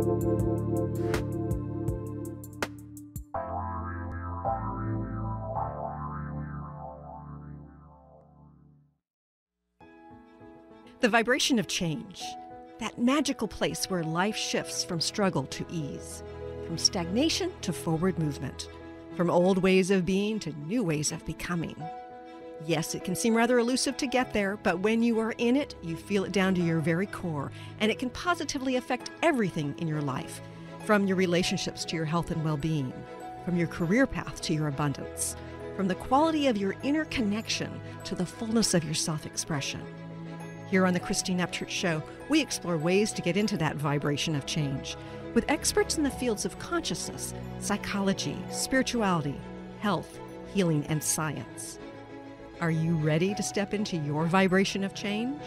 The vibration of change, that magical place where life shifts from struggle to ease, from stagnation to forward movement, from old ways of being to new ways of becoming. Yes, it can seem rather elusive to get there, but when you are in it, you feel it down to your very core, and it can positively affect everything in your life, from your relationships to your health and well-being, from your career path to your abundance, from the quality of your inner connection to the fullness of your self-expression. Here on the Christine Upchurch Show, we explore ways to get into that vibration of change with experts in the fields of consciousness, psychology, spirituality, health, healing, and science. Are you ready to step into your vibration of change?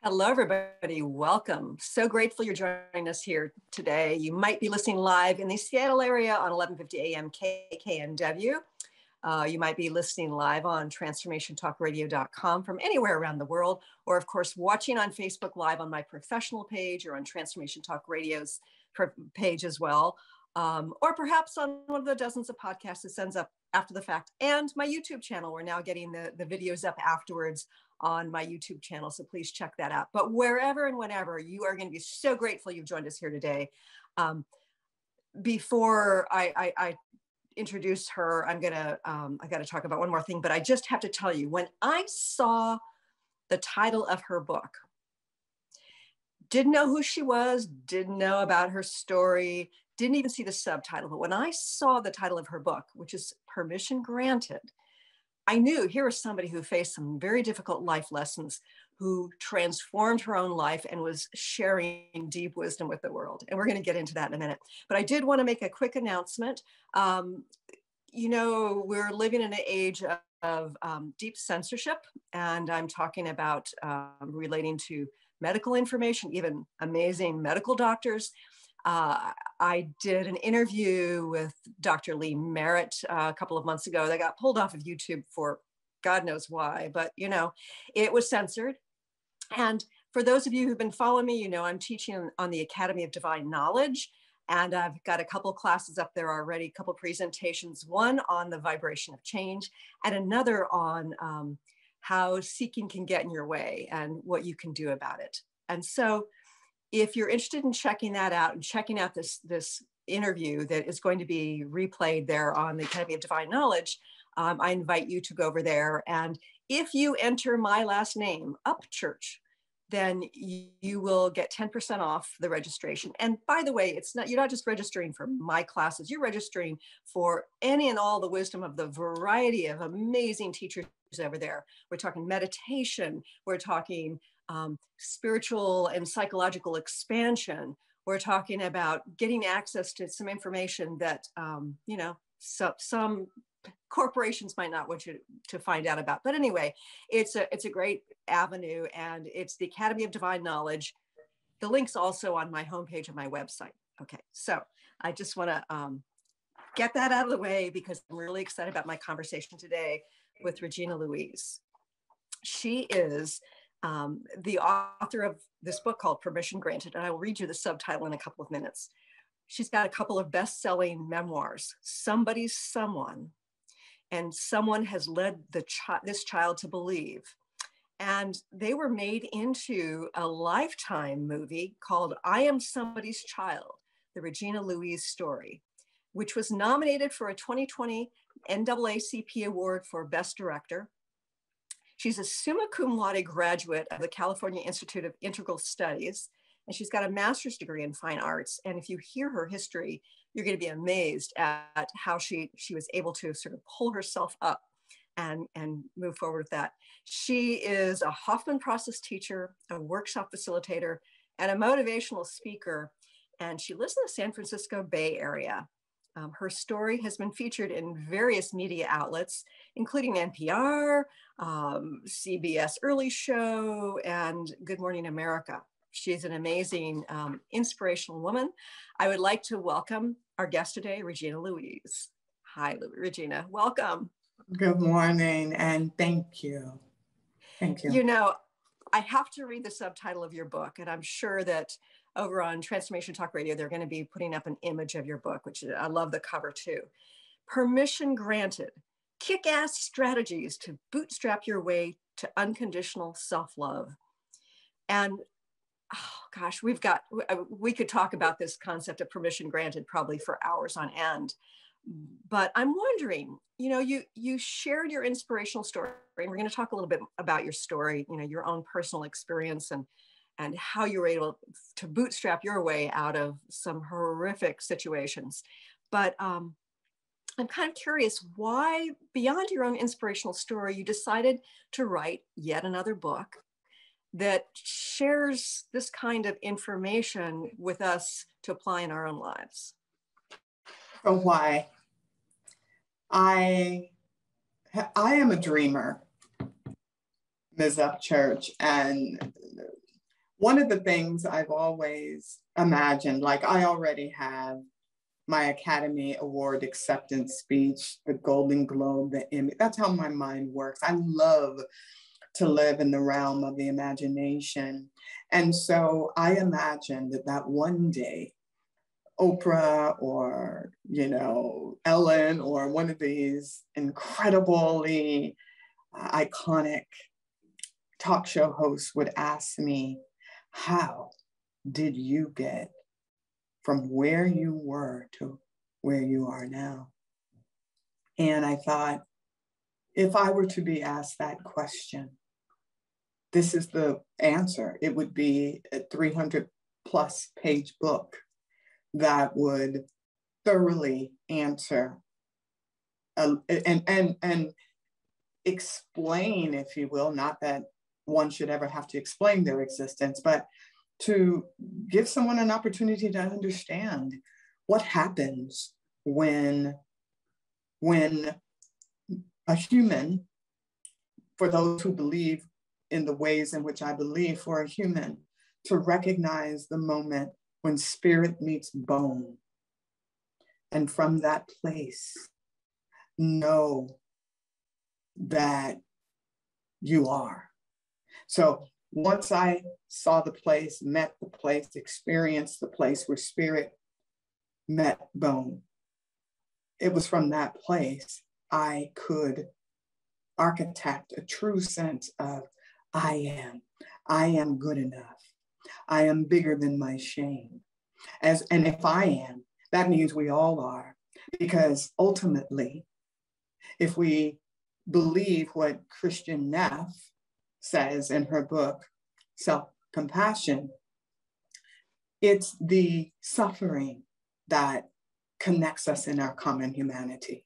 Hello, everybody. Welcome. So grateful you're joining us here today. You might be listening live in the Seattle area on 1150 AM KKNW. You might be listening live on transformationtalkradio.com from anywhere around the world, or of course, watching on Facebook Live on my professional page or on Transformation Talk Radio's page as well, or perhaps on one of the dozens of podcasts that sends up after the fact, and my YouTube channel. We're now getting the videos up afterwards on my YouTube channel, so please check that out. But wherever and whenever, you are going to be so grateful you've joined us here today. Before I introduce her, I got to talk about one more thing, but I just have to tell you, when I saw the title of her book, didn't know who she was, didn't know about her story, didn't even see the subtitle, but when I saw the title of her book, which is Permission Granted, I knew here was somebody who faced some very difficult life lessons, who transformed her own life and was sharing deep wisdom with the world. And we're going to get into that in a minute. But I did want to make a quick announcement. You know, we're living in an age of deep censorship, and I'm talking about relating to medical information, even amazing medical doctors. I did an interview with Dr. Lee Merritt a couple of months ago that got pulled off of YouTube for God knows why, but you know, it was censored. And for those of you who've been following me, you know, I'm teaching on the Academy of Divine Knowledge, and I've got a couple classes up there already, a couple presentations, one on the vibration of change and another on how seeking can get in your way and what you can do about it. And so if you're interested in checking that out and checking out this interview that is going to be replayed there on the Academy of Divine Knowledge, I invite you to go over there. And if you enter my last name, Upchurch, then you will get 10% off the registration. And by the way, you're not just registering for my classes, you're registering for any and all the wisdom of the variety of amazing teachers over there. We're talking meditation, we're talking spiritual and psychological expansion. We're talking about getting access to some information that, you know, some corporations might not want you to find out about. But anyway, it's a great avenue, and it's the Academy of Divine Knowledge. The link's also on my homepage of my website. Okay, so I just want to get that out of the way because I'm really excited about my conversation today with Regina Louise. She is the author of this book called Permission Granted, and I will read you the subtitle in a couple of minutes. She's got a couple of best-selling memoirs, Somebody's Someone, and Someone Has Led this Child to Believe. And they were made into a Lifetime movie called I Am Somebody's Child, the Regina Louise story, which was nominated for a 2020 NAACP Award for Best Director. She's a summa cum laude graduate of the California Institute of Integral Studies, and she's got a master's degree in fine arts. And if you hear her history, you're going to be amazed at how she was able to sort of pull herself up and move forward with that. She is a Hoffman process teacher, a workshop facilitator, and a motivational speaker. And she lives in the San Francisco Bay Area. Her story has been featured in various media outlets, including NPR, CBS Early Show, and Good Morning America. She's an amazing, inspirational woman. I would like to welcome our guest today, Regina Louise. Hi, Regina. Welcome. Good morning, and thank you. Thank you. You know, I have to read the subtitle of your book, and I'm sure that over on Transformation Talk Radio, they're going to be putting up an image of your book, which I love the cover too. Permission Granted, Kick-Ass Strategies to Bootstrap Your Way to Unconditional Self-Love. And oh gosh, we could talk about this concept of permission granted probably for hours on end. But I'm wondering, you shared your inspirational story, and we're going to talk a little bit about your story, your own personal experience and how you were able to bootstrap your way out of some horrific situations. But I'm kind of curious why, beyond your own inspirational story, you decided to write yet another book that shares this kind of information with us to apply in our own lives. So why? I am a dreamer, Ms. Upchurch, and one of the things I've always imagined, like I already have my Academy Award acceptance speech, the Golden Globe, the Emmy. That's how my mind works. I love to live in the realm of the imagination. And so I imagined that one day, Oprah or, Ellen or one of these incredibly iconic talk show hosts would ask me, how did you get from where you were to where you are now? And I thought, if I were to be asked that question, this is the answer. It would be a 300+ page book that would thoroughly answer and explain, if you will, not that one should ever have to explain their existence, but to give someone an opportunity to understand what happens when a human, for those who believe in the ways in which I believe, for a human to recognize the moment when spirit meets bone. And from that place, know that you are. So once I saw the place, met the place, experienced the place where spirit met bone, it was from that place I could architect a true sense of I am good enough. I am bigger than my shame. And if I am, that means we all are, because ultimately, if we believe what Christian Neff says in her book, Self-Compassion, it's the suffering that connects us in our common humanity.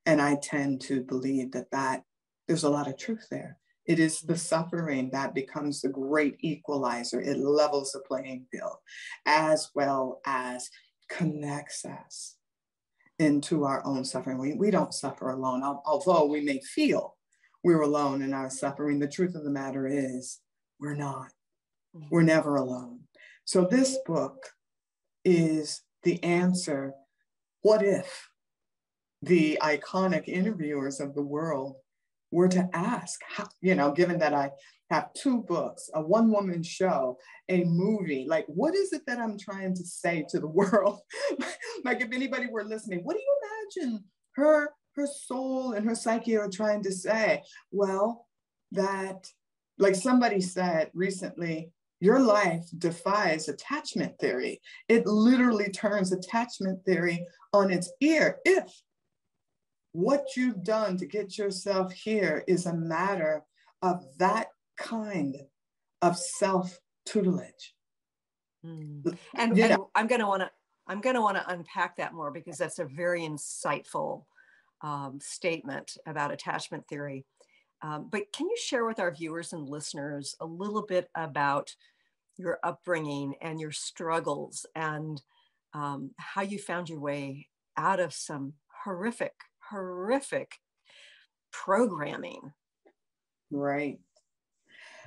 And I tend to believe that there's a lot of truth there. It is the suffering that becomes the great equalizer. It levels the playing field, as well as connects us into our own suffering. We don't suffer alone, although we may feel we're alone in our suffering. The truth of the matter is we're not. We're never alone. So this book is the answer. What if the iconic interviewers of the world were to ask, given that I have 2 books, a one-woman show, a movie, like, what is it that I'm trying to say to the world? Like, if anybody were listening, what do you imagine her soul and her psyche are trying to say? Well, that, like somebody said recently, your life defies attachment theory. It literally turns attachment theory on its ear if what you've done to get yourself here is a matter of that kind of self-tutelage. And I'm going to want to unpack that more, because that's a very insightful statement about attachment theory. But can you share with our viewers and listeners a little bit about your upbringing and your struggles, and how you found your way out of some horrific programming? Right.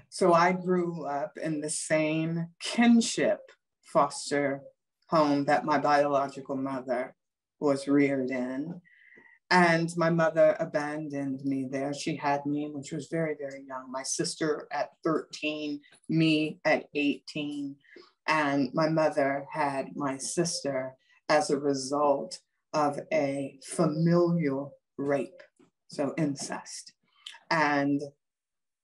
So I grew up in the same kinship foster home that my biological mother was reared in. And my mother abandoned me there. She had me when she was very, very young. My sister at 13, me at 18. And my mother had my sister as a result of a familial rape, so incest. And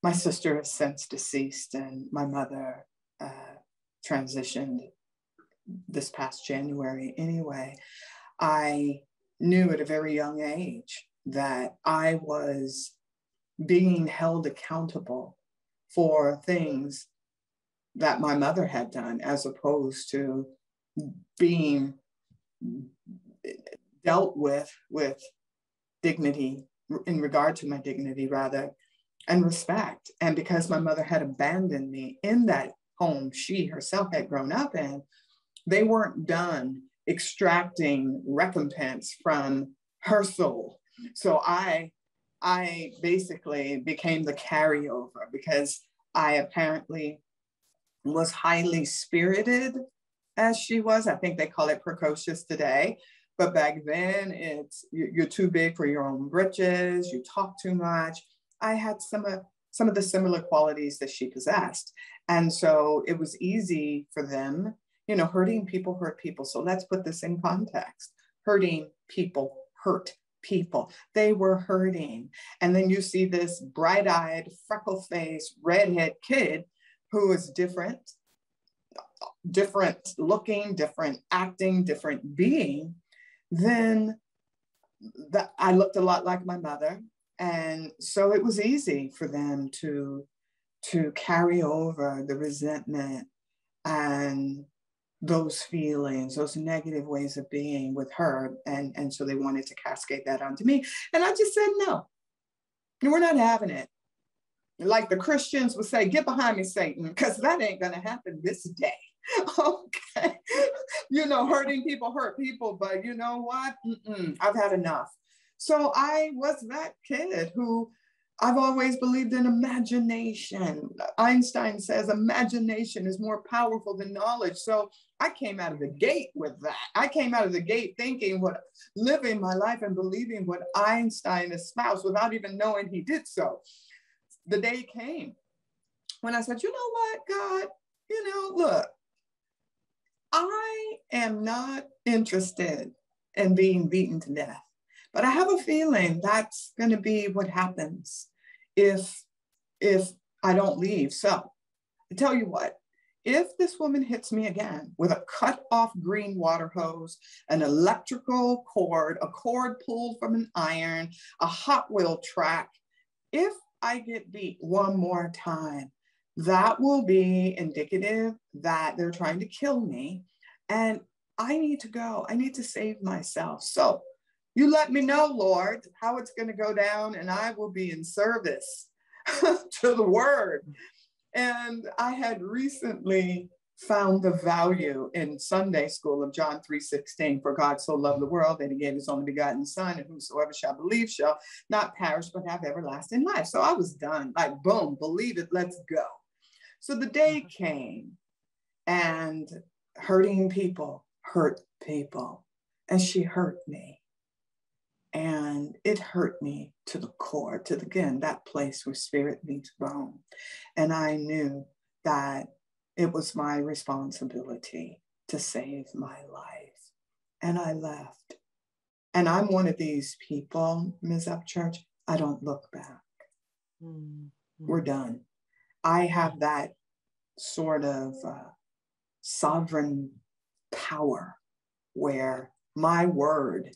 my sister has since deceased, and my mother transitioned this past January anyway. I knew at a very young age that I was being held accountable for things that my mother had done, as opposed to being dealt with dignity, in regard to my dignity rather, and respect. And because my mother had abandoned me in that home she herself had grown up in, they weren't done extracting recompense from her soul. So I basically became the carryover, because I apparently was highly spirited as she was. I think they call it precocious today. But back then, it's you're too big for your own britches, you talk too much. I had some of the similar qualities that she possessed. And so it was easy for them, hurting people hurt people. So let's put this in context. Hurting people hurt people. They were hurting. And then you see this bright-eyed, freckle-faced, redhead kid who is different looking, different acting, different being. Then I looked a lot like my mother. And so it was easy for them to carry over the resentment and those feelings, those negative ways of being with her. And so they wanted to cascade that onto me. And I just said, no, we're not having it. Like the Christians would say, get behind me, Satan, because that ain't going to happen this day. Okay. Hurting people hurt people, but you know what? I've had enough. So I was that kid who I've always believed in imagination. Einstein says imagination is more powerful than knowledge. So I came out of the gate with that. I came out of the gate thinking living my life and believing what Einstein espoused without even knowing he did so. The day came when I said, you know what, God, look, I am not interested in being beaten to death. But I have a feeling that's going to be what happens if I don't leave. So I tell you what, if this woman hits me again with a cut off green water hose, an electrical cord, a cord pulled from an iron, a Hot Wheel track, if I get beat one more time, that will be indicative that they're trying to kill me. And I need to go. I need to save myself. So you let me know, Lord, how it's going to go down, and I will be in service to the word. And I had recently found the value in Sunday school of John 3:16, for God so loved the world that he gave his only begotten son, and whosoever shall believe shall not perish but have everlasting life. So I was done, like, boom, believe it, let's go. So the day came, and hurting people hurt people, and she hurt me. And it hurt me to the core, again, that place where spirit meets bone. And I knew that it was my responsibility to save my life. And I left. And I'm one of these people, Ms. Upchurch, I don't look back. Mm-hmm. We're done. I have that sort of sovereign power where my word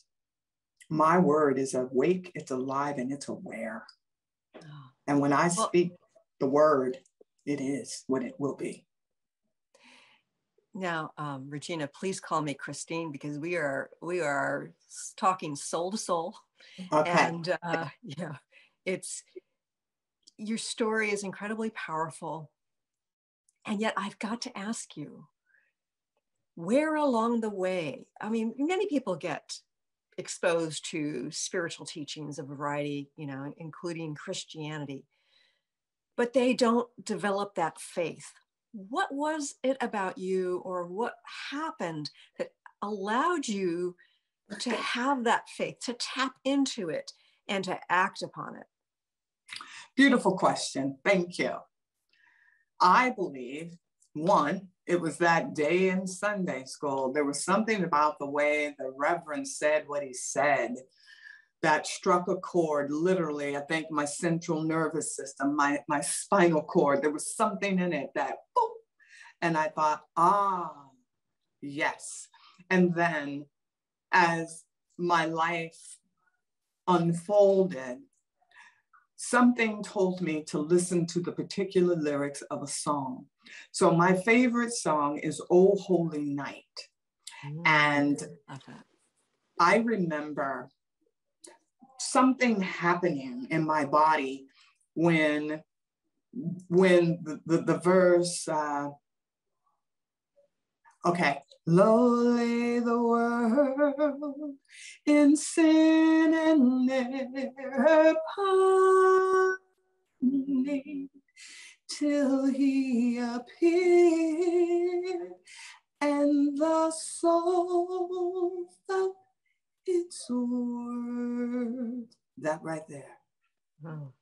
is awake, it's alive, and it's aware. And when I speak the word, it is what it will be. Now, Regina, please call me Christine, because we are talking soul to soul. Okay. And your story is incredibly powerful. And yet I've got to ask you, where along the way, I mean, many people get exposed to spiritual teachings of a variety, including Christianity, but they don't develop that faith. What was it about you, or what happened that allowed you to have that faith, to tap into it and to act upon it? Beautiful question. Thank you. I believe, one, it was that day in Sunday school. There was something about the way the Reverend said what he said that struck a chord, literally, I think my central nervous system, my spinal cord. There was something in it that, boop, and I thought, yes. And then as my life unfolded, something told me to listen to the particular lyrics of a song. So my favorite song is "Oh Holy Night." And I remember something happening in my body when the verse, lowly the world in sin and error pining, till he appeared and the soul felt its worth. That right there. Oh.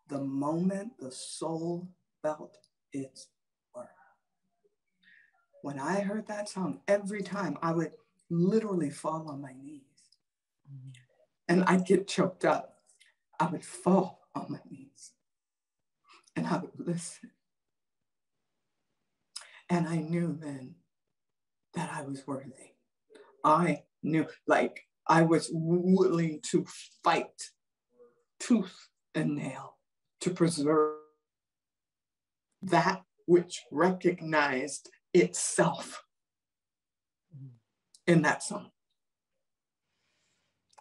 The moment the soul felt its worth. When I heard that song, every time I would literally fall on my knees. And I'd get choked up. I would fall on my knees. And I would listen. And I knew then that I was worthy. I knew, like, I was willing to fight tooth and nail to preserve that which recognized itself in that song.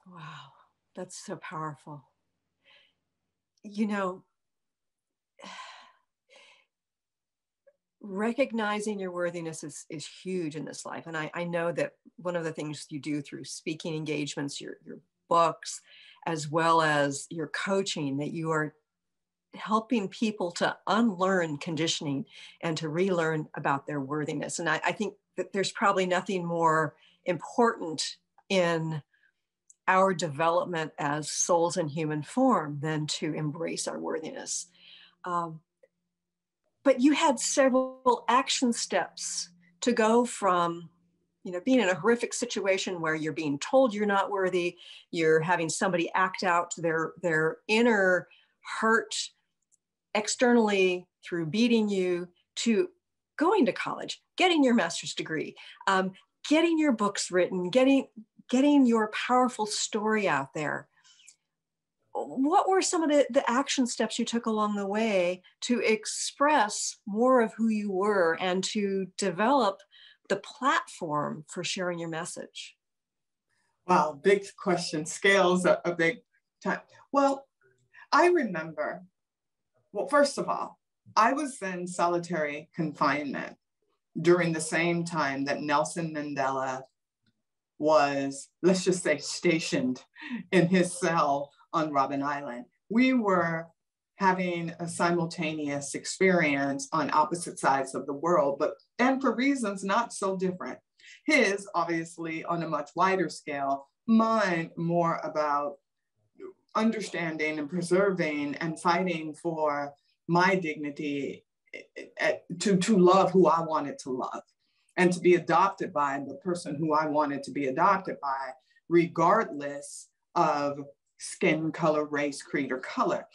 Wow, that's so powerful. You know, recognizing your worthiness is huge in this life. And I know that one of the things you do through speaking engagements, your books, as well as your coaching, that you are helping people to unlearn conditioning and to relearn about their worthiness. And I think that there's probably nothing more important in our development as souls in human form than to embrace our worthiness. But you had several action steps to go from, being in a horrific situation where you're being told you're not worthy, you're having somebody act out their inner hurt externally through beating you, to going to college, getting your master's degree, getting your books written, getting your powerful story out there. What were some of the action steps you took along the way to express more of who you were and to develop the platform for sharing your message? Wow, big question. Scales a big time. Well, I remember, first of all, I was in solitary confinement during the same time that Nelson Mandela was, let's just say, stationed in his cell on Robben Island. We were having a simultaneous experience on opposite sides of the world, and for reasons not so different. His, obviously, on a much wider scale, mine more about understanding and preserving and fighting for my dignity, to love who I wanted to love, and to be adopted by the person who I wanted to be adopted by, regardless of skin color, race, creed, or color.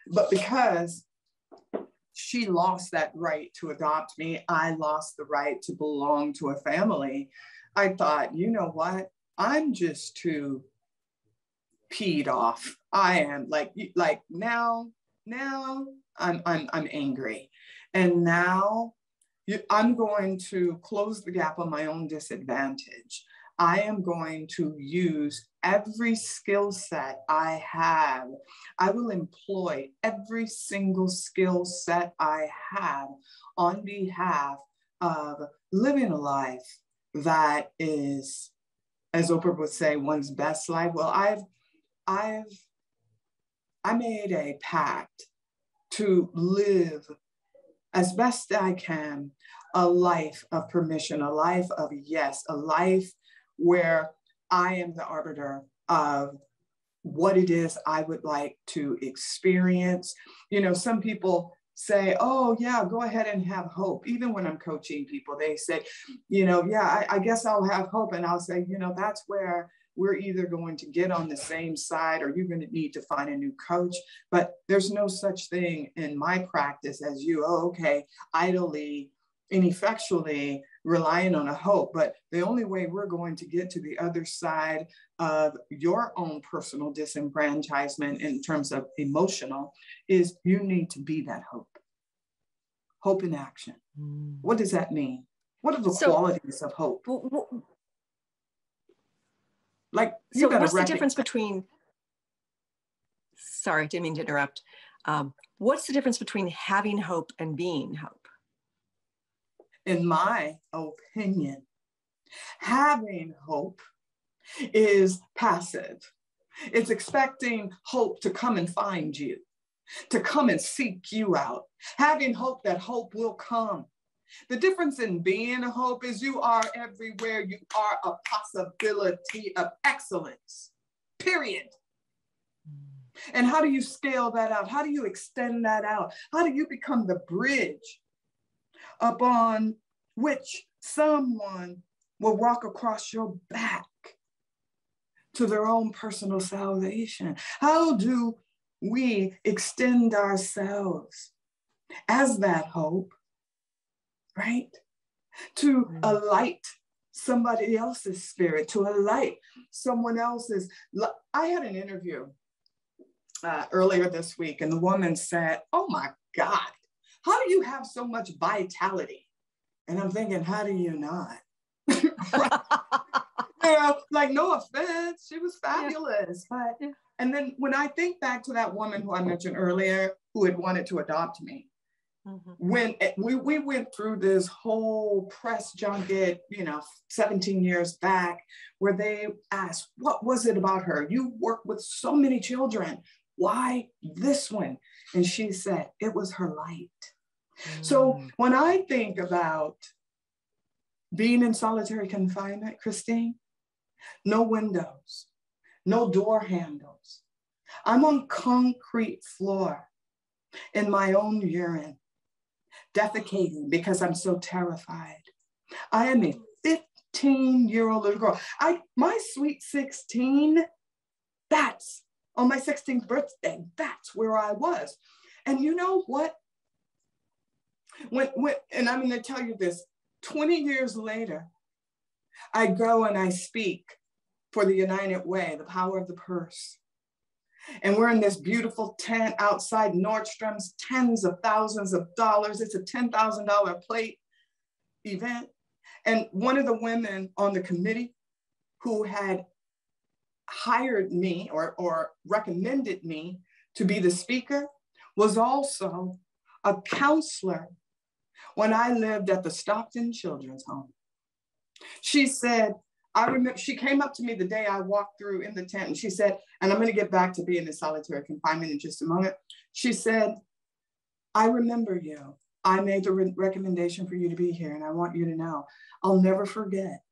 But because she lost that right to adopt me, I lost the right to belong to a family. I thought, you know what? I'm just too peed off. I am like now I'm angry. And now I'm going to close the gap on my own disadvantage. I am going to use every skill set I have. I will employ every single skill set I have on behalf of living a life that is, as Oprah would say, one's best life. Well, I made a pact to live as best I can a life of permission, a life of yes, a life where I am the arbiter of what it is I would like to experience. You know, some people say, oh yeah, go ahead and have hope. Even when I'm coaching people, they say, you know, yeah, I guess I'll have hope. And I'll say, you know, that's where we're either going to get on the same side or you're going to need to find a new coach. But there's no such thing in my practice as you, oh, okay, idly, ineffectually relying on a hope. But the only way we're going to get to the other side of your own personal disenfranchisement in terms of emotional is you need to be that hope. Hope in action. What does that mean? What are the qualities of hope? Like, so what's the difference between, sorry, didn't mean to interrupt. What's the difference between having hope and being hope? In my opinion, having hope is passive. It's expecting hope to come and find you, to come and seek you out. Having hope that hope will come. The difference in being a hope is you are everywhere. You are a possibility of excellence, period. And how do you scale that out? How do you extend that out? How do you become the bridge upon which someone will walk across your back to their own personal salvation? How do we extend ourselves as that hope, right? To alight somebody else's spirit, to alight someone else's. I had an interview earlier this week, and the woman said, oh my God, how do you have so much vitality? And I'm thinking, how do you not? Right? You know, like, no offense, she was fabulous. Yeah. But, and then when I think back to that woman who I mentioned earlier, who had wanted to adopt me, when we went through this whole press junket, you know, 17 years back, where they asked, what was it about her? You work with so many children. Why this one? And she said, it was her light. So when I think about being in solitary confinement, Christine, no windows, no door handles. I'm on concrete floor in my own urine, defecating because I'm so terrified. I am a 15-year-old little girl. My sweet 16, that's on my 16th birthday, that's where I was. And you know what? When, and I'm going to tell you this, 20 years later, I go and I speak for the United Way, the power of the purse. And we're in this beautiful tent outside Nordstrom's, tens of thousands of dollars. It's a $10,000 plate event. And one of the women on the committee who had hired me or recommended me to be the speaker was also a counselor when I lived at the Stockton Children's Home. She said, I remember, she came up to me the day I walked through in the tent and she said, and I'm going to get back to being in solitary confinement in just a moment. She said, I remember you. I made the recommendation for you to be here and I want you to know, I'll never forget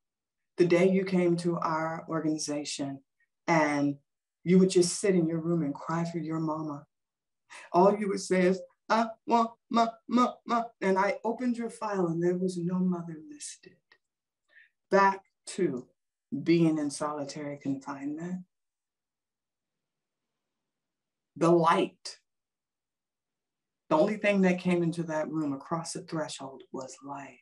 the day you came to our organization and you would just sit in your room and cry for your mama. All you would say is, I want ma. And I opened your file and there was no mother listed. Back to being in solitary confinement. The light. The only thing that came into that room across the threshold was light.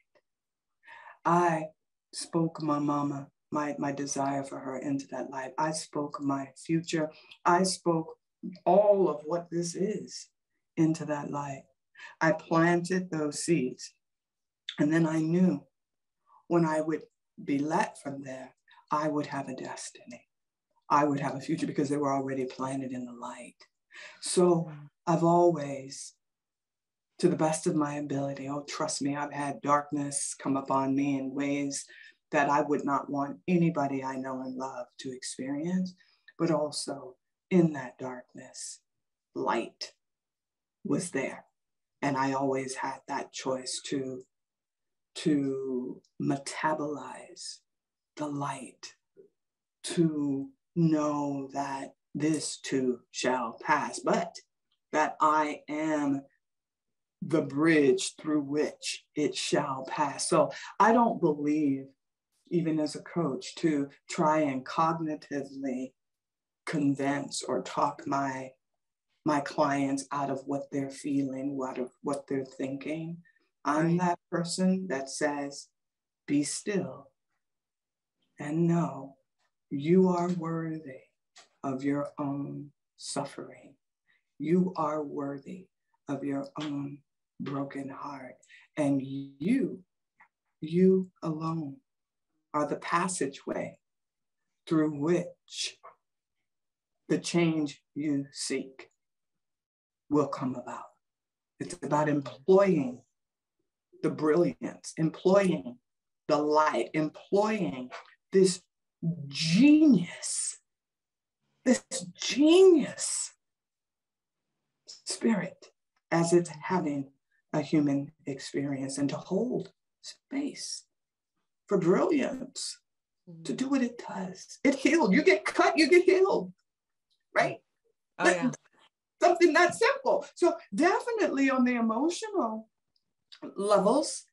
I spoke my mama, my desire for her into that light. I spoke my future. I spoke all of what this is into that light. I planted those seeds. And then I knew when I would be let from there, I would have a destiny. I would have a future because they were already planted in the light. So I've always, to the best of my ability, oh, trust me, I've had darkness come upon me in ways that I would not want anybody I know and love to experience, but also in that darkness, light was there. And I always had that choice to metabolize the light, to know that this too shall pass, but that I am the bridge through which it shall pass. So I don't believe, even as a coach, to try and cognitively convince or talk my clients out of what they're feeling, out of what they're thinking. I'm that person that says, be still and know you are worthy of your own suffering. You are worthy of your own broken heart. And you alone are the passageway through which the change you seek will come about. It's about employing the brilliance, employing the light, employing this genius spirit as it's having a human experience, and to hold space for brilliance to do what it does. It healed. You get cut, you get healed, right? Oh, yeah. Something that simple. So definitely on the emotional levels,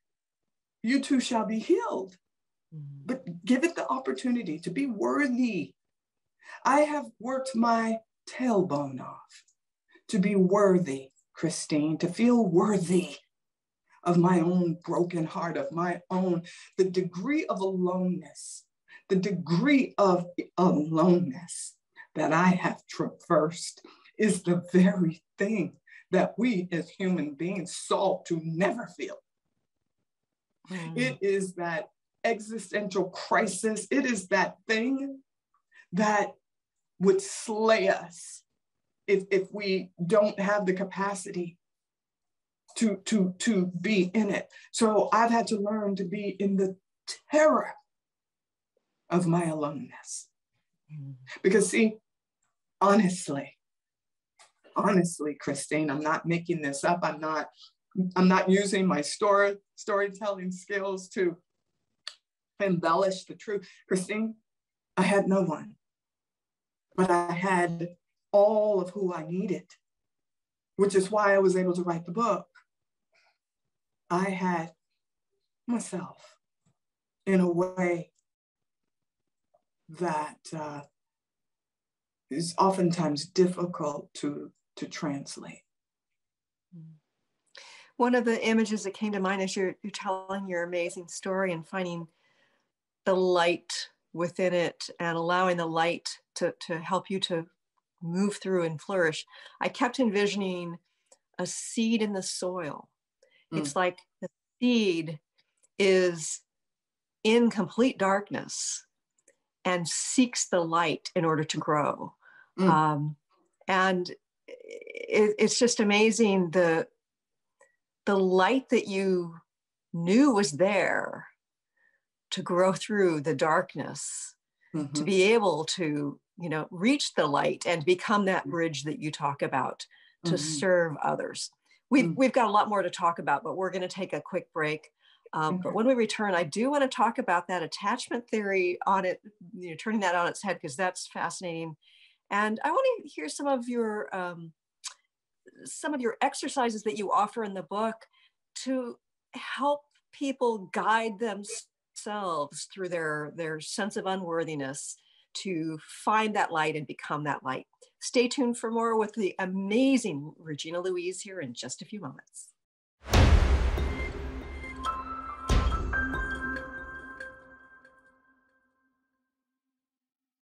you too shall be healed. But give it the opportunity to be worthy. I have worked my tailbone off to be worthy, Christine, to feel worthy of my own broken heart, of my own, the degree of aloneness that I have traversed is the very thing that we as human beings sought to never feel. It is that existential crisis. It is that thing that would slay us if we don't have the capacity to be in it. So I've had to learn to be in the terror of my aloneness. Because see, honestly, Christine, I'm not making this up. I'm not using my storytelling skills to embellish the truth. Christine, I had no one, but I had all of who I needed, which is why I was able to write the book. I had myself in a way that is oftentimes difficult to translate. One of the images that came to mind as you're telling your amazing story and finding the light within it and allowing the light to help you to move through and flourish, I kept envisioning a seed in the soil. It's like the seed is in complete darkness and seeks the light in order to grow. And it's just amazing the light that you knew was there to grow through the darkness, to be able to, reach the light and become that bridge that you talk about to serve others. We've got a lot more to talk about, but we're going to take a quick break. But when we return, I do want to talk about that attachment theory on it, turning that on its head, because that's fascinating. And I want to hear some of your exercises that you offer in the book to help people guide themselves through their sense of unworthiness to find that light and become that light. Stay tuned for more with the amazing Regina Louise here in just a few moments.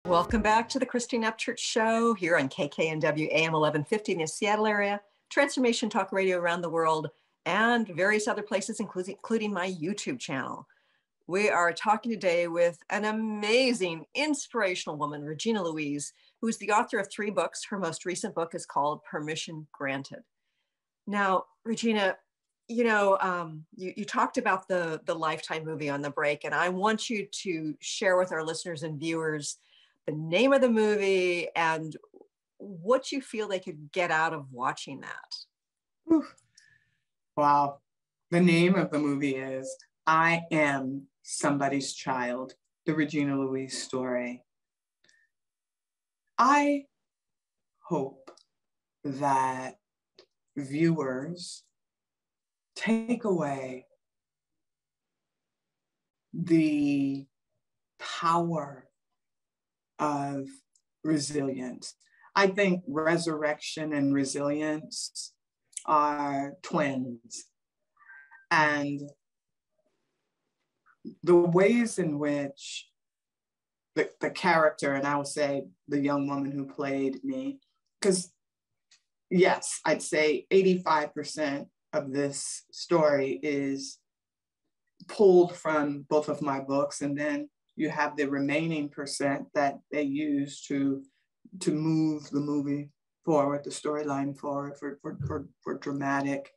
Welcome back to the Christine Upchurch Show here on KKNW AM 1150 in the Seattle area, Transformation Talk Radio around the world, and various other places, including my YouTube channel. We are talking today with an amazing, inspirational woman, Regina Louise, who is the author of 3 books. Her most recent book is called Permission Granted. Now, Regina, you talked about the Lifetime movie on the break, and I want you to share with our listeners and viewers the name of the movie and what you feel they could get out of watching that. Wow. The name of the movie is I Am Somebody's Child, the Regina Louise story, I hope that viewers take away the power of resilience. I think resurrection and resilience are twins. And the ways in which the character, and I will say the young woman who played me, because yes, I'd say 85% of this story is pulled from both of my books, and then you have the remaining percent that they use to move the movie forward, the storyline forward for dramatic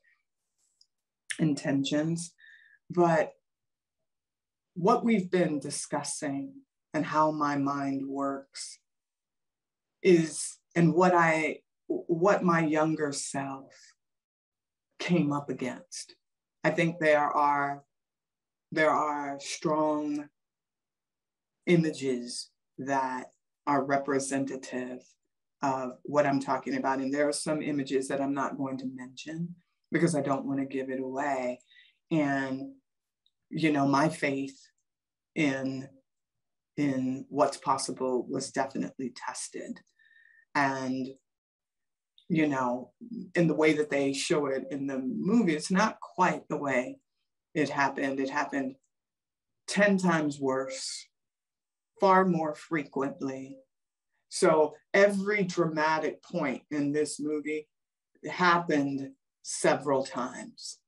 intentions. But what we've been discussing and how my mind works is, and what my younger self came up against. I think there are strong images that are representative of what I'm talking about. And there are some images that I'm not going to mention because I don't want to give it away. And, my faith in what's possible was definitely tested. And, in the way that they show it in the movie, it's not quite the way it happened. It happened 10 times worse, far more frequently. So every dramatic point in this movie happened several times.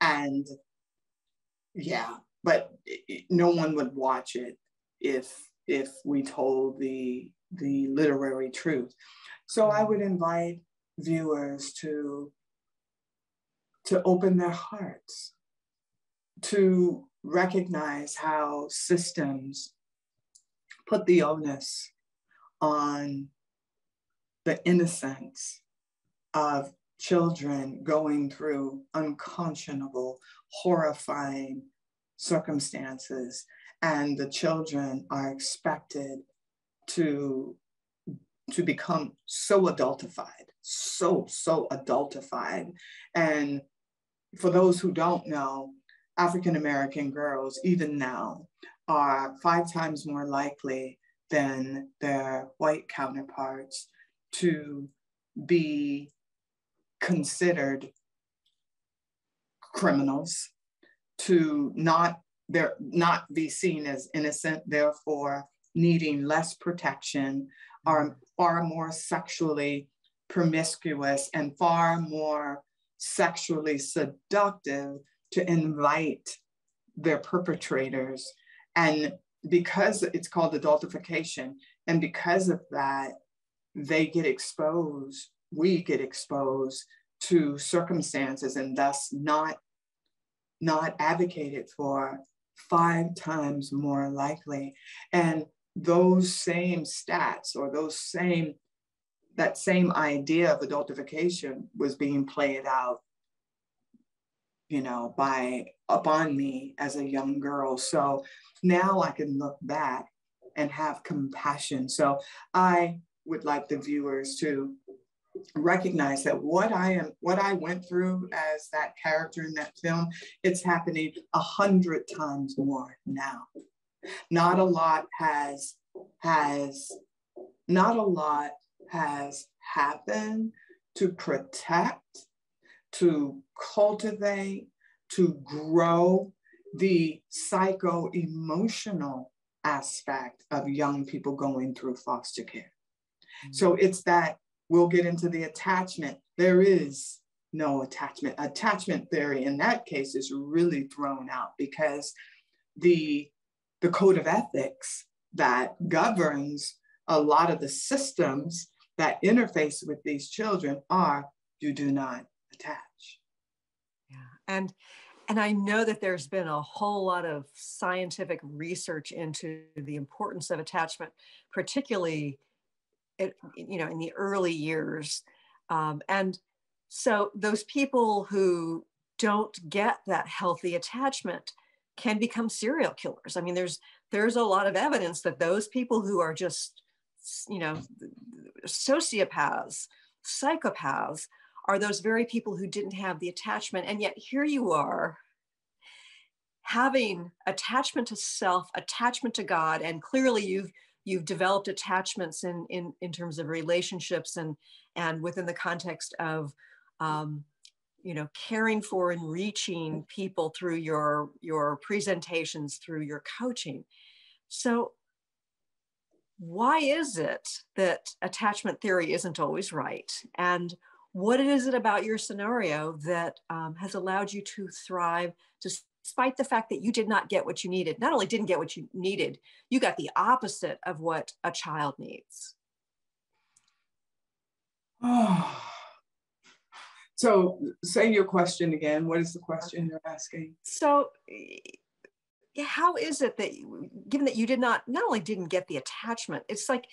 And yeah, but no one would watch it if we told the literary truth. So I would invite viewers to open their hearts, to recognize how systems put the onus on the innocence of children going through unconscionable, horrifying circumstances, and the children are expected to become so adultified, so adultified. And for those who don't know, African-American girls, even now, are 5 times more likely than their white counterparts to be considered criminals, to not be seen as innocent, therefore needing less protection, are far more sexually promiscuous and far more sexually seductive to invite their perpetrators. And because it's called adultification, and because of that, we get exposed to circumstances and thus not advocated for 5 times more likely. And those same stats, or that same idea of adultification was being played out, upon me as a young girl. So now I can look back and have compassion. So I would like the viewers to recognize that what I went through as that character in that film, it's happening 100 times more now. Not a lot has happened to protect, to cultivate, to grow the psycho-emotional aspect of young people going through foster care. Mm-hmm. So it's that we'll get into the attachment. There is no attachment. Attachment theory in that case is really thrown out, because the code of ethics that governs a lot of the systems that interface with these children are, you do not attach. Yeah, and I know that there's been a whole lot of scientific research into the importance of attachment, particularly in the early years. And so those people who don't get that healthy attachment can become serial killers. I mean, there's a lot of evidence that those people who are just, you know, sociopaths, psychopaths, are those very people who didn't have the attachment. And yet here you are having attachment to self, attachment to God, and clearly you've developed attachments in terms of relationships and within the context of you know, caring for and reaching people through your presentations, through your coaching. So why is it that attachment theory isn't always right? And what is it about your scenario that has allowed you to thrive despite the fact that you did not get what you needed? Not only didn't get what you needed, you got the opposite of what a child needs. Oh. So say your question again. What is the question you're asking? So how is it that, given that you not only didn't get the attachment, it's like,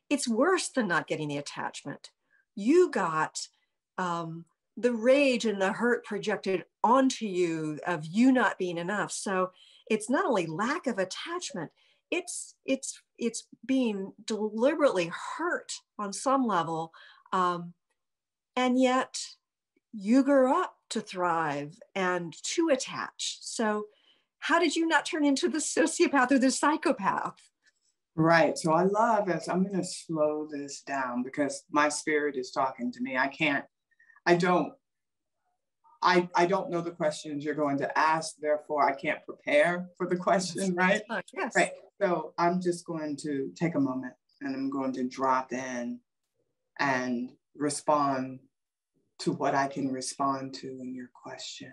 it's worse than not getting the attachment. You got the rage and the hurt projected onto you of you not being enough. So it's not only lack of attachment, it's being deliberately hurt on some level. And yet you grew up to thrive and to attach. So how did you not turn into the sociopath or the psychopath? Right. So I love this. I'm going to slow this down because my spirit is talking to me. I don't know the questions you're going to ask. Therefore, I can't prepare for the question, right? Yes. Right. So I'm just going to take a moment and I'm going to drop in and respond to what I can respond to in your question.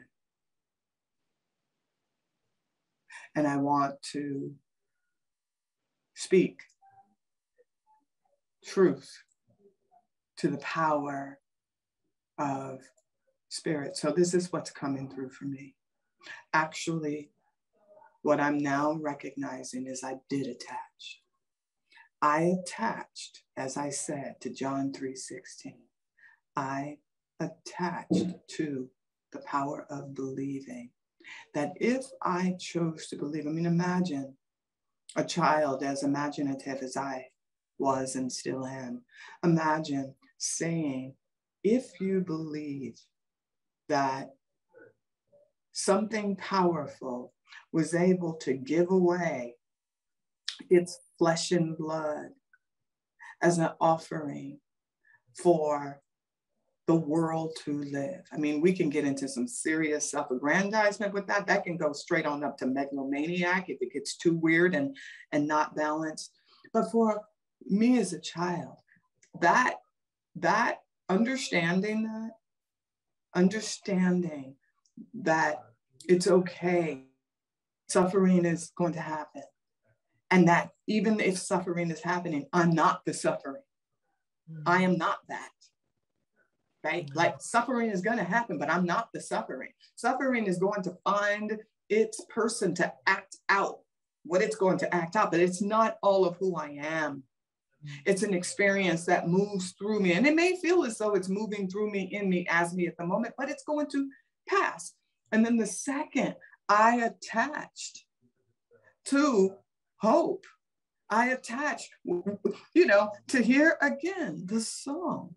And I want to speak truth to the power of spirit. So this is what's coming through for me. Actually, what I'm now recognizing is I did attach. I attached, as I said, to John 3:16. I attached to the power of believing that if I chose to believe, I mean, imagine a child as imaginative as I was and still am. Imagine saying, if you believe that something powerful was able to give away its flesh and blood as an offering for the world to live. I mean, we can get into some serious self-aggrandizement with that. That can go straight on up to megalomaniac if it gets too weird and not balanced. But for me as a child, that understanding that it's okay, suffering is going to happen. And that even if suffering is happening, I'm not the suffering. I am not that. Right? Like suffering is going to happen, but I'm not the suffering. Suffering is going to find its person to act out what it's going to act out, but it's not all of who I am. It's an experience that moves through me. And it may feel as though it's moving through me, in me, as me at the moment, but it's going to pass. And then the second I attached to hope, I attached, to hear again the song.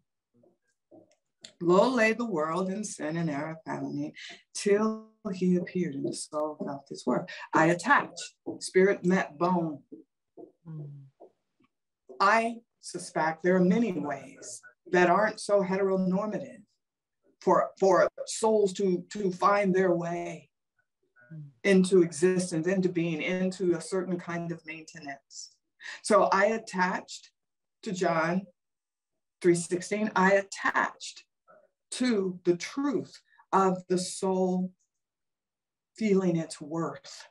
Low lay the world in sin and error found me, till he appeared and the soul felt his work. I attached, spirit met bone. I suspect there are many ways that aren't so heteronormative for souls to find their way into existence, into being, into a certain kind of maintenance. So I attached to John 3:16. I attached to the truth of the soul feeling its worth.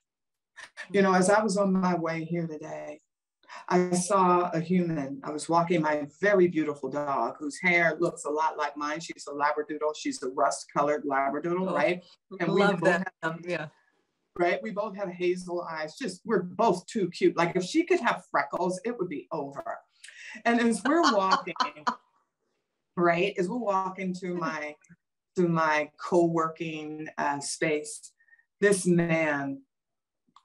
As I was on my way here today, I saw a human. I was walking my very beautiful dog whose hair looks a lot like mine. She's a Labradoodle. She's a rust-colored Labradoodle, right? And love that. Yeah. Right? We both have hazel eyes. We're both too cute. Like if she could have freckles, it would be over. And as we're walking, right? As we're walking to my co-working space, this man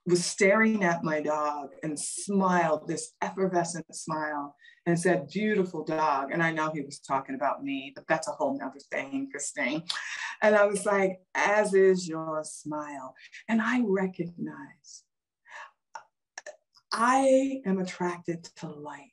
was staring at my dog and smiled, this effervescent smile, and said, "Beautiful dog." And I know he was talking about me, but that's a whole nother thing, Christine. And I was like, "As is your smile." And I recognize I am attracted to light.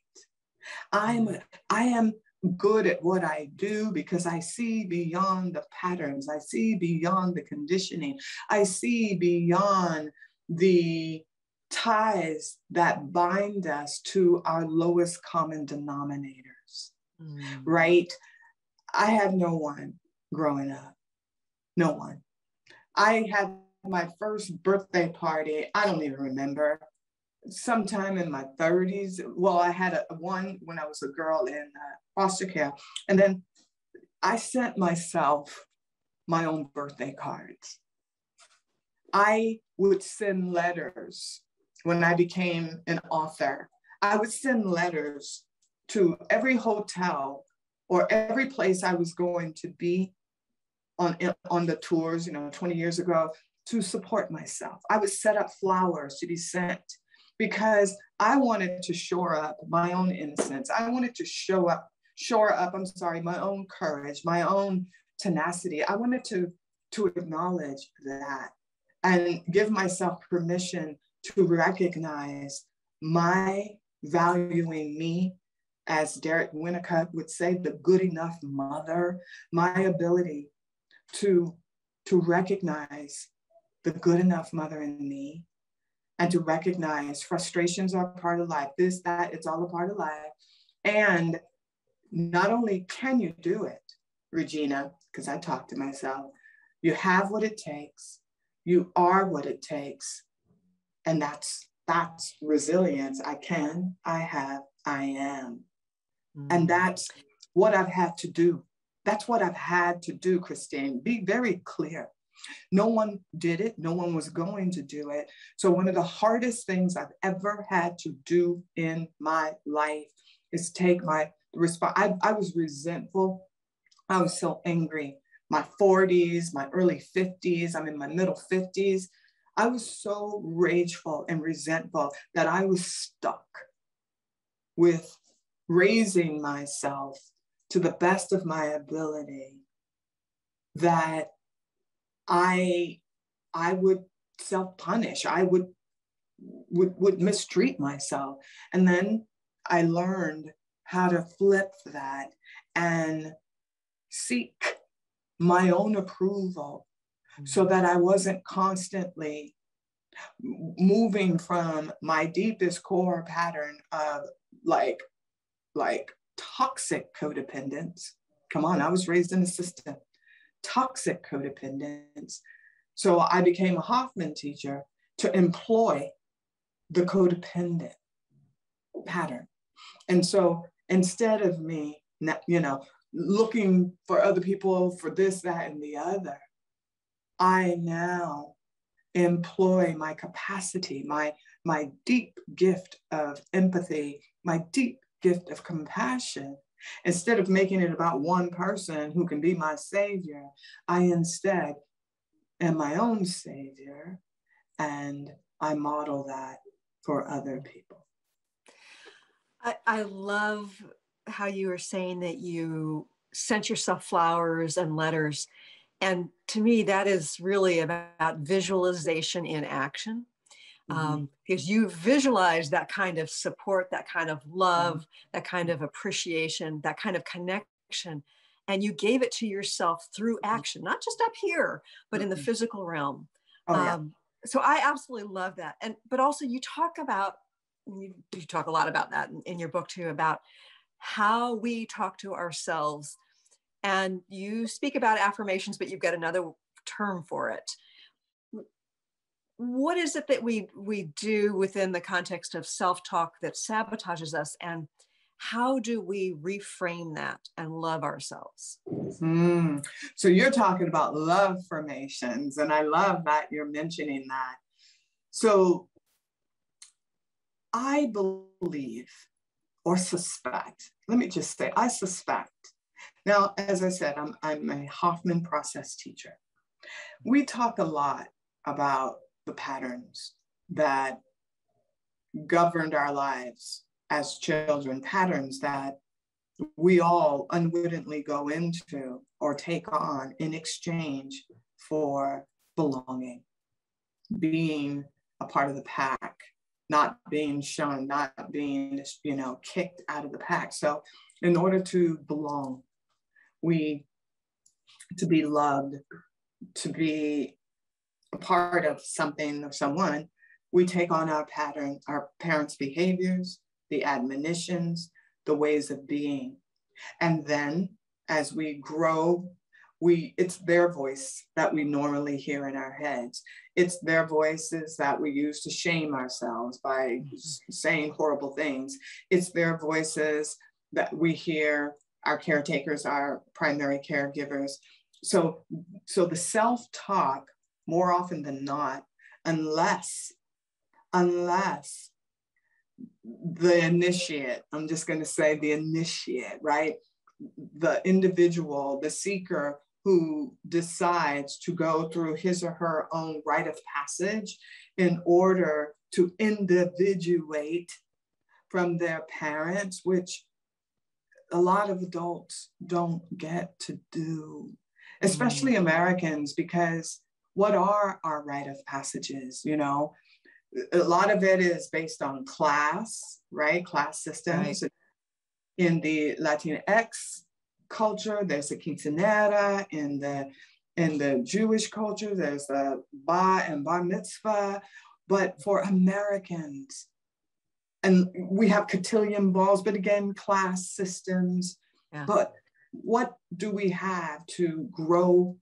I am good at what I do because I see beyond the patterns. I see beyond the conditioning. I see beyond the ties that bind us to our lowest common denominators, right? I had no one growing up, no one. I had my first birthday party, I don't even remember, sometime in my 30s. Well, I had one when I was a girl in foster care. And then I sent myself my own birthday cards. I would send letters when I became an author. I would send letters to every hotel or every place I was going to be on the tours, 20 years ago, to support myself. I would set up flowers to be sent because I wanted to shore up my own innocence. I wanted to shore up, my own courage, my own tenacity. I wanted to acknowledge that and give myself permission to recognize my valuing me, as Derek Winnicott would say, the good enough mother, my ability to recognize the good enough mother in me, and to recognize frustrations are part of life, this, that, it's all a part of life. And not only can you do it, Regina, because I talk to myself, you have what it takes, you are what it takes, and that's resilience. I can, I have, I am. And that's what I've had to do. That's what I've had to do, Christine. Be very clear. No one did it. No one was going to do it. So one of the hardest things I've ever had to do in my life is take my response. I was resentful. I was so angry. My 40s, my early 50s, I'm in my middle 50s. I was so rageful and resentful that I was stuck with raising myself to the best of my ability, that I would self-punish. I would mistreat myself. And then I learned how to flip that and seek my own approval so that I wasn't constantly moving from my deepest core pattern of like toxic codependence. Come on, I was raised in the system. Toxic codependence. So I became a Hoffman teacher to employ the codependent pattern. And so instead of me, looking for other people for this, that, and the other, I now employ my capacity, my deep gift of empathy, my deep gift of compassion. Instead of making it about one person who can be my savior, I instead am my own savior, and I model that for other people. I love how you were saying that you sent yourself flowers and letters. And to me, that is really about visualization in action. Because you visualize that kind of support, that kind of love, that kind of appreciation, that kind of connection, and you gave it to yourself through action, not just up here, but in the physical realm. So I absolutely love that. But also you talk about, you talk a lot about that in your book too, about how we talk to ourselves. And you speak about affirmations, but you've got another term for it. What is it that we do within the context of self-talk that sabotages us, and how do we reframe that and love ourselves? So you're talking about love formations, and I love that you're mentioning that. So I believe or suspect, let me just say, I suspect. Now, as I said, I'm a Hoffman process teacher. We talk a lot about the patterns that governed our lives as children, patterns that we all unwittingly go into or take on in exchange for belonging, being a part of the pack, not being shunned, not being, kicked out of the pack. So in order to belong, to be loved, to be a part of something or someone, we take on our pattern, our parents' behaviors, the admonitions, the ways of being. And then as we grow, it's their voice that we normally hear in our heads. It's their voices that we use to shame ourselves by saying horrible things. It's their voices that we hear, our caretakers, our primary caregivers. So the self-talk, more often than not, unless the initiate, I'm just going to say the initiate, right? The individual, the seeker who decides to go through his or her own rite of passage in order to individuate from their parents, which a lot of adults don't get to do, especially Americans, because what are our rite of passages? A lot of it is based on class, right? Class systems. Right. In the Latinx culture, there's a quinceanera. In the Jewish culture, there's the bar and bar mitzvah. But for Americans, and we have cotillion balls, but again, class systems. Yeah. But what do we have to grow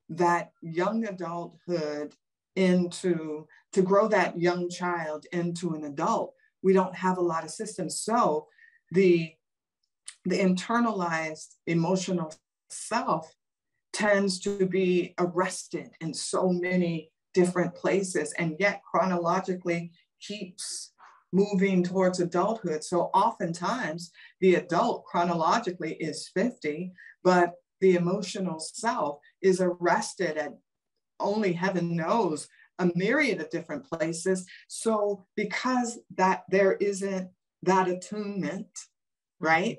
that young adulthood to grow that young child into an adult? We don't have a lot of systems. So the internalized emotional self tends to be arrested in so many different places, and yet chronologically keeps moving towards adulthood. So oftentimes the adult chronologically is 50, but the emotional self is arrested at only heaven knows a myriad of different places. So because there isn't that attunement, right?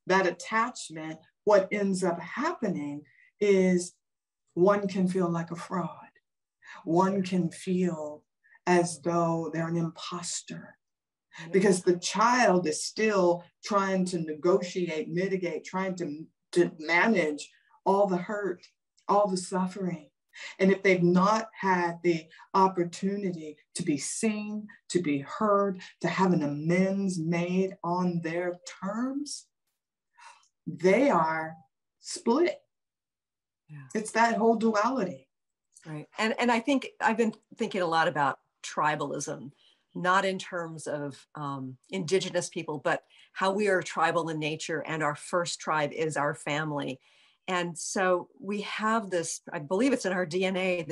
That attachment, what ends up happening is one can feel like a fraud. One can feel as though they're an imposter, because the child is still trying to negotiate, mitigate, trying to manage all the hurt, all the suffering. And if they've not had the opportunity to be seen, to be heard, to have an amends made on their terms, they are split. Yeah. It's that whole duality. Right. And I think I've been thinking a lot about tribalism, not in terms of indigenous people, but how we are tribal in nature, and our first tribe is our family. And so we have this, I believe it's in our DNA,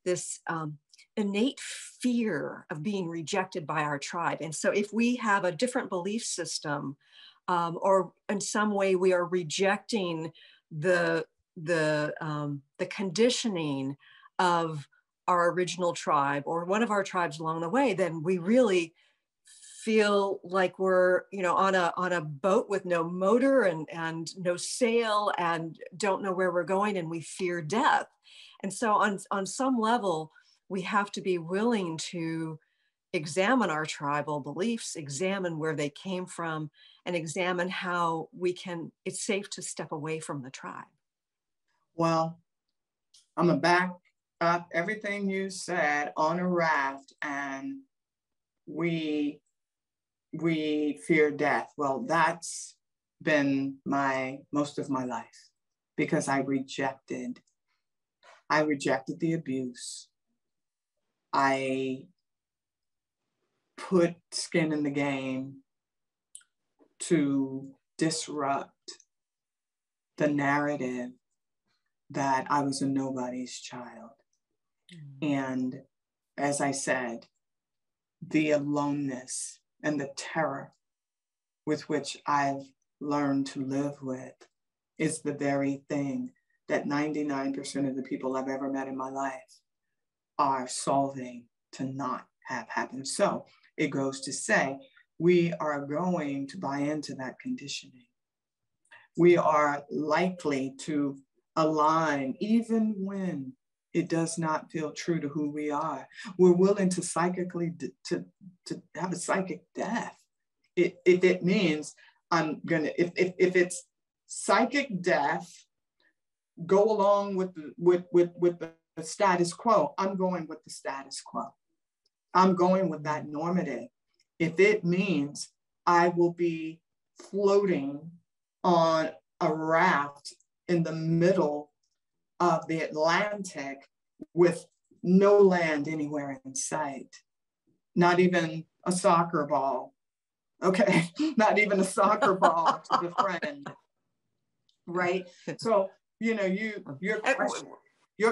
this innate fear of being rejected by our tribe. And so if we have a different belief system, or in some way we are rejecting the conditioning of our original tribe or one of our tribes along the way, then we really feel like we're, on a boat with no motor and no sail and don't know where we're going, and we fear death. And so on some level, we have to be willing to examine our tribal beliefs, examine where they came from, and examine how it's safe to step away from the tribe. Well, I'm gonna back up everything you said on a raft, and we fear death. Well, that's been most of my life, because I rejected the abuse. I put skin in the game to disrupt the narrative that I was a nobody's child. Mm-hmm. And as I said, the aloneness and the terror with which I've learned to live with is the very thing that 99% of the people I've ever met in my life are solving to not have happen. So it goes to say, we are going to buy into that conditioning. We are likely to align even when it does not feel true to who we are. We're willing to psychically, to have a psychic death. If it means if it's psychic death, go along with the status quo. I'm going with the status quo. I'm going with that normative. If it means I will be floating on a raft in the middle of the Atlantic with no land anywhere in sight, not even a soccer ball. Okay, not even a soccer ball to befriend, right? So, you know, your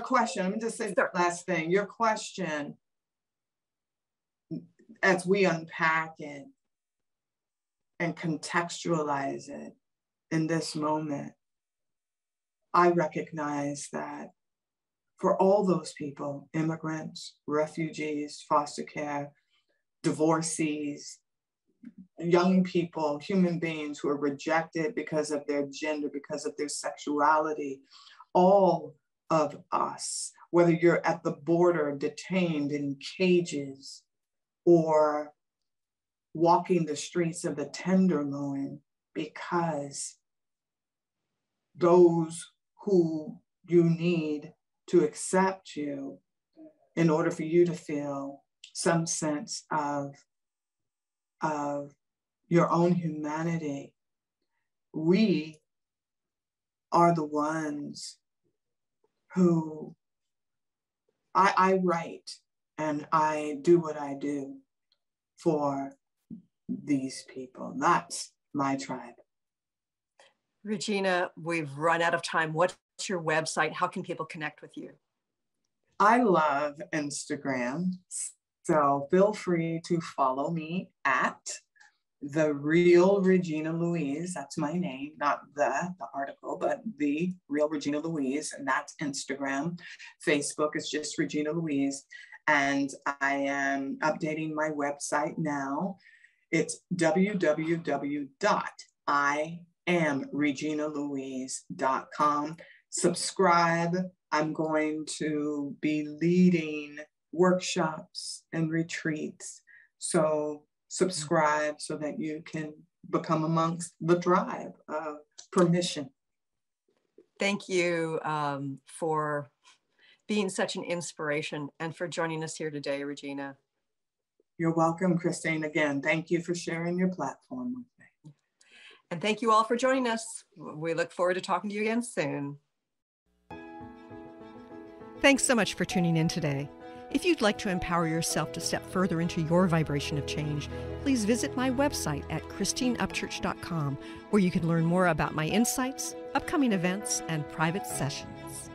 question, let me just say the last thing, your question, as we unpack it and contextualize it in this moment, I recognize that for all those people, immigrants, refugees, foster care, divorcees, young people, human beings who are rejected because of their gender, because of their sexuality, all of us, whether you're at the border detained in cages or walking the streets of the Tenderloin, because those who you need to accept you in order for you to feel some sense of your own humanity, we are the ones who I write and I do what I do for these people. That's my tribe. Regina, we've run out of time. What's your website? How can people connect with you? I love Instagram, so feel free to follow me at The Real Regina Louise. That's my name, not the article, but The Real Regina Louise, and that's Instagram. Facebook is just Regina Louise, and I am updating my website now. It's www.IamReginaLouise.com. Subscribe. I'm going to be leading workshops and retreats. So subscribe so that you can become amongst the tribe of permission. Thank you for being such an inspiration and for joining us here today, Regina. You're welcome, Christine. Again, thank you for sharing your platform with me. And thank you all for joining us. We look forward to talking to you again soon. Thanks so much for tuning in today. If you'd like to empower yourself to step further into your vibration of change, please visit my website at christineupchurch.com, where you can learn more about my insights, upcoming events, and private sessions.